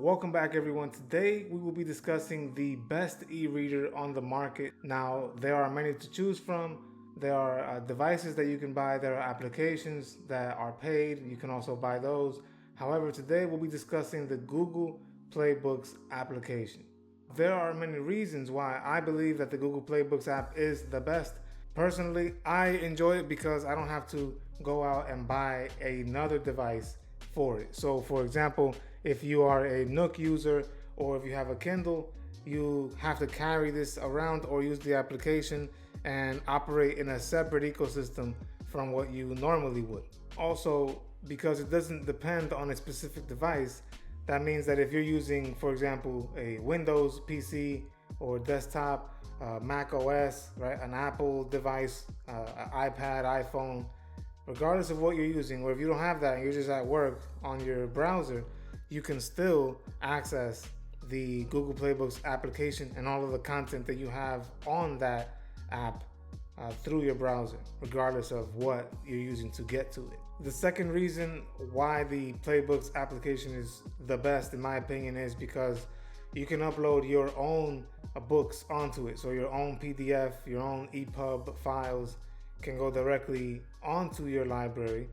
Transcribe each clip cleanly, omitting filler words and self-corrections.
Welcome back, everyone. Today we will be discussing the best e-reader on the market. Now, there are many to choose from. There are devices that you can buy. There are applications that are paid. You can also buy those. However, today we'll be discussing the Google Play Books application. There are many reasons why I believe that the Google Play Books app is the best. Personally, I enjoy it because I don't have to go out and buy another device for it. So, for example, if you are a Nook user or if you have a Kindle, you have to carry this around or use the application and operate in a separate ecosystem from what you normally would. Also, because it doesn't depend on a specific device, that means that if you're using, for example, a Windows PC or desktop, Mac OS, right, an Apple device, iPad, iPhone, regardless of what you're using, or if you don't have that and you're just at work on your browser, you can still access the Google Play Books application and all of the content that you have on that app through your browser, regardless of what you're using to get to it. The second reason why the Playbooks application is the best, in my opinion, is because you can upload your own books onto it. So your own PDF, your own EPUB files can go directly onto your library,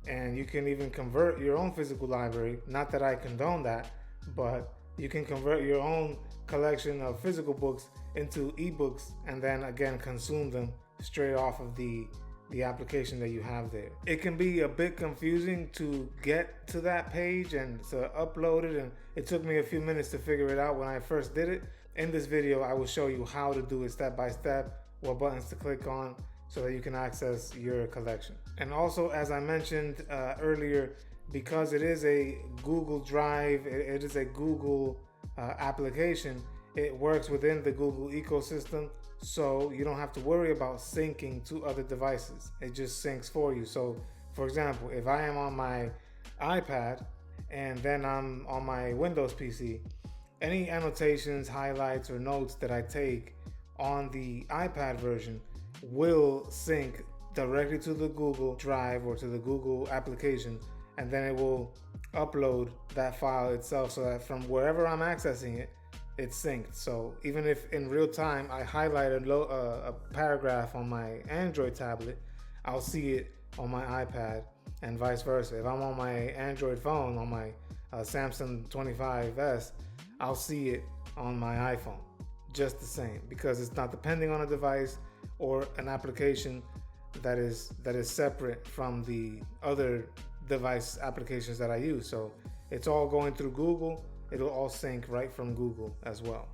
and you can even convert your own physical library. Not that I condone that, but you can convert your own collection of physical books into ebooks and then again consume them straight off of the application that you have there. It can be a bit confusing to get to that page and to upload it, and it took me a few minutes to figure it out when I first did it. In this video, I will show you how to do it step by step, what buttons to click on, so that you can access your collection. And also, as I mentioned earlier, because it is a Google Drive, it is a Google application, it works within the Google ecosystem, so you don't have to worry about syncing to other devices. It just syncs for you. So, for example, if I am on my iPad and then I'm on my Windows PC, any annotations, highlights, or notes that I take on the iPad version will sync directly to the Google Drive or to the Google application, and then it will upload that file itself so that from wherever I'm accessing it, it's synced. So even if in real time I highlight a paragraph on my Android tablet, I'll see it on my iPad, and vice versa. If I'm on my Android phone, on my Samsung 25S, I'll see it on my iPhone just the same, because it's not depending on a device or an application that is separate from the other device applications that I use. So it's all going through Google. It'll all sync right from Google as well.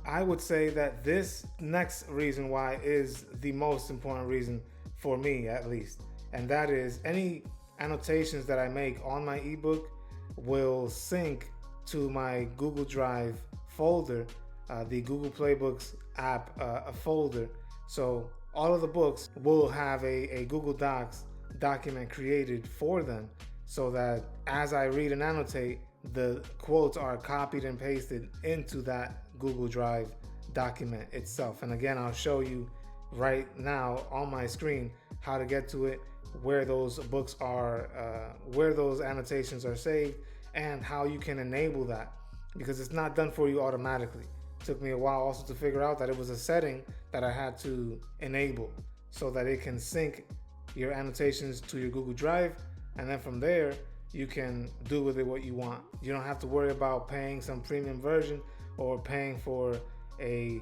I would say that this next reason why is the most important reason for me, at least, and that is any annotations that I make on my ebook will sync to my Google Drive folder, the Google Play Books app folder. So all of the books will have a Google Docs document created for them, so that as I read and annotate, the quotes are copied and pasted into that Google Drive document itself. And again, I'll show you right now on my screen how to get to it, where those books are, where those annotations are saved, and how you can enable that, because it's not done for you automatically. It took me a while also to figure out that it was a setting that I had to enable so that it can sync your annotations to your Google Drive, and then from there you can do with it what you want. You don't have to worry about paying some premium version or paying for a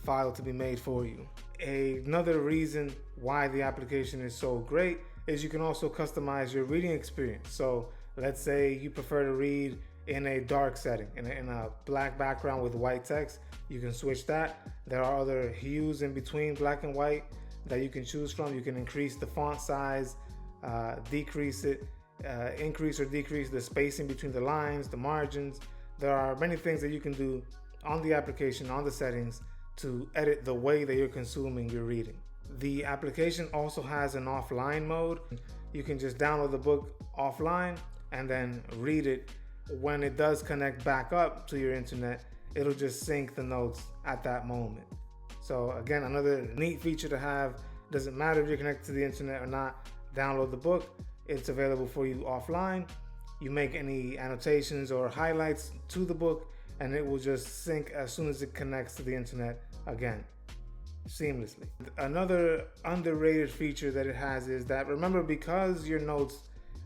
file to be made for you. Another reason why the application is so great is you can also customize your reading experience. So let's say you prefer to read in a dark setting, in a black background with white text, you can switch that. There are other hues in between black and white that you can choose from. You can increase the font size, decrease it, increase or decrease the spacing between the lines, the margins. There are many things that you can do on the application, on the settings, to edit the way that you're consuming your reading. The application also has an offline mode. You can just download the book offline and then read it. When it does connect back up to your internet, it'll just sync the notes at that moment. So again, another neat feature to have. Doesn't matter if you're connected to the internet or not, download the book. It's available for you offline. you make any annotations or highlights to the book, and it will just sync as soon as it connects to the internet again, seamlessly. Another underrated feature that it has is that, remember, because your notes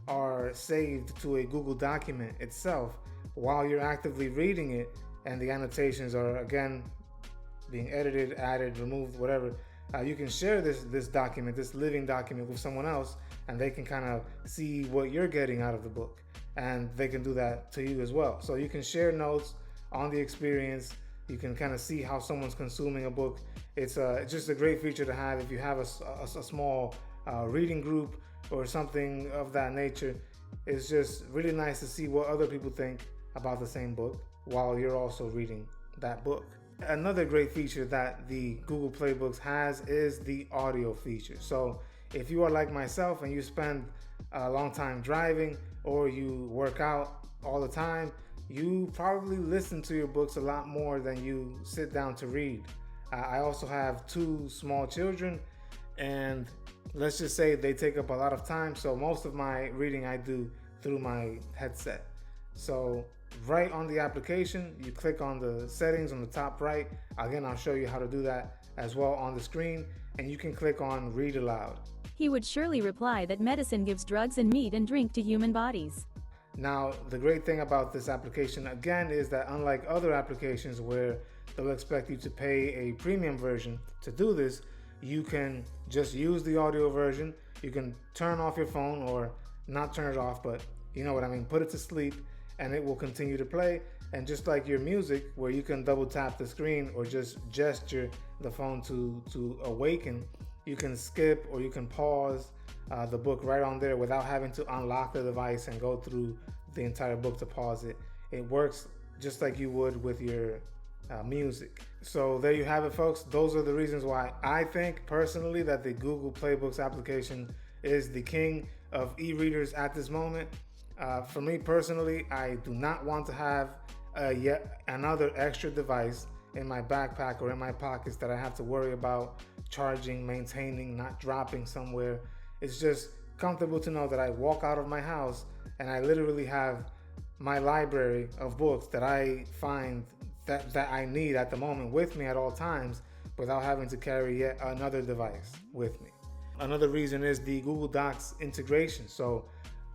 are saved to a Google document itself, while you're actively reading it and the annotations are again being edited, added, removed, whatever, you can share this document, this living document, with someone else, and they can kind of see what you're getting out of the book, and they can do that to you as well. So you can share notes on the experience. You can kind of see how someone's consuming a book. It's just a great feature to have if you have a small reading group or something of that nature. It's just really nice to see what other people think about the same book while you're also reading that book. Another great feature that the Google Play Books has is the audio feature. So if you are like myself and you spend a long time driving, or you work out all the time, you probably listen to your books a lot more than you sit down to read. I also have 2 small children, and let's just say they take up a lot of time, so most of my reading I do through my headset. So right on the application, you click on the settings on the top right. Again, I'll show you how to do that as well on the screen, and you can click on read aloud. He would surely reply that medicine gives drugs and meat and drink to human bodies. Now, the great thing about this application, again, is that unlike other applications where they'll expect you to pay a premium version to do this, you can just use the audio version. You can turn off your phone, or not turn it off, but you know what I mean, put it to sleep, and it will continue to play. And just like your music, where you can double tap the screen or just gesture the phone to awaken, you can skip or you can pause the book right on there without having to unlock the device and go through the entire book to pause it. It works just like you would with your music. So there you have it, folks. Those are the reasons why I think personally that the Google Play Books application is the king of e-readers at this moment. For me personally, I do not want to have yet another extra device in my backpack or in my pockets that I have to worry about charging, maintaining, not dropping somewhere. It's just comfortable to know that I walk out of my house and I literally have my library of books that I find that I need at the moment with me at all times, without having to carry yet another device with me. Another reason is the Google Docs integration. So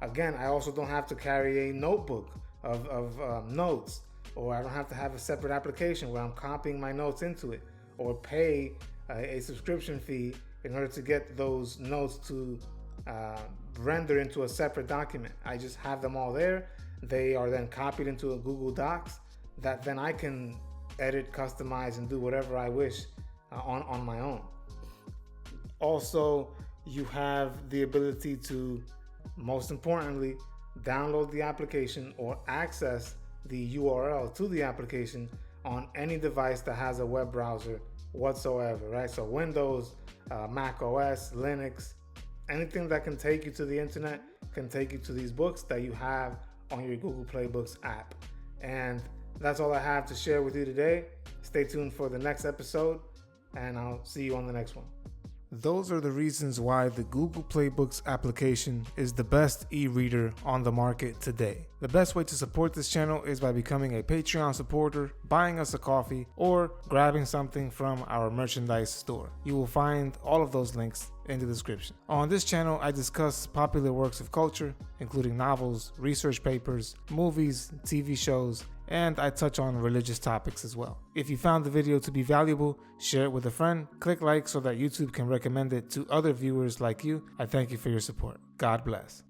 again, I also don't have to carry a notebook of notes, or I don't have to have a separate application where I'm copying my notes into it, or pay a subscription fee in order to get those notes to render into a separate document. I just have them all there. They are then copied into a Google Docs that then I can edit, customize, and do whatever I wish on my own. Also, you have the ability to, most importantly, download the application or access the URL to the application on any device that has a web browser whatsoever, right? So Windows, Mac OS, Linux, anything that can take you to the internet can take you to these books that you have on your Google Play Books app. And that's all I have to share with you today. Stay tuned for the next episode, and I'll see you on the next one. Those are the reasons why the Google Play Books application is the best e-reader on the market today. The best way to support this channel is by becoming a Patreon supporter, buying us a coffee, or grabbing something from our merchandise store. You will find all of those links in the description. On this channel, I discuss popular works of culture, including novels, research papers, movies, TV shows, and I touch on religious topics as well. If you found the video to be valuable, share it with a friend, click like so that YouTube can recommend it to other viewers like you. I thank you for your support. God bless.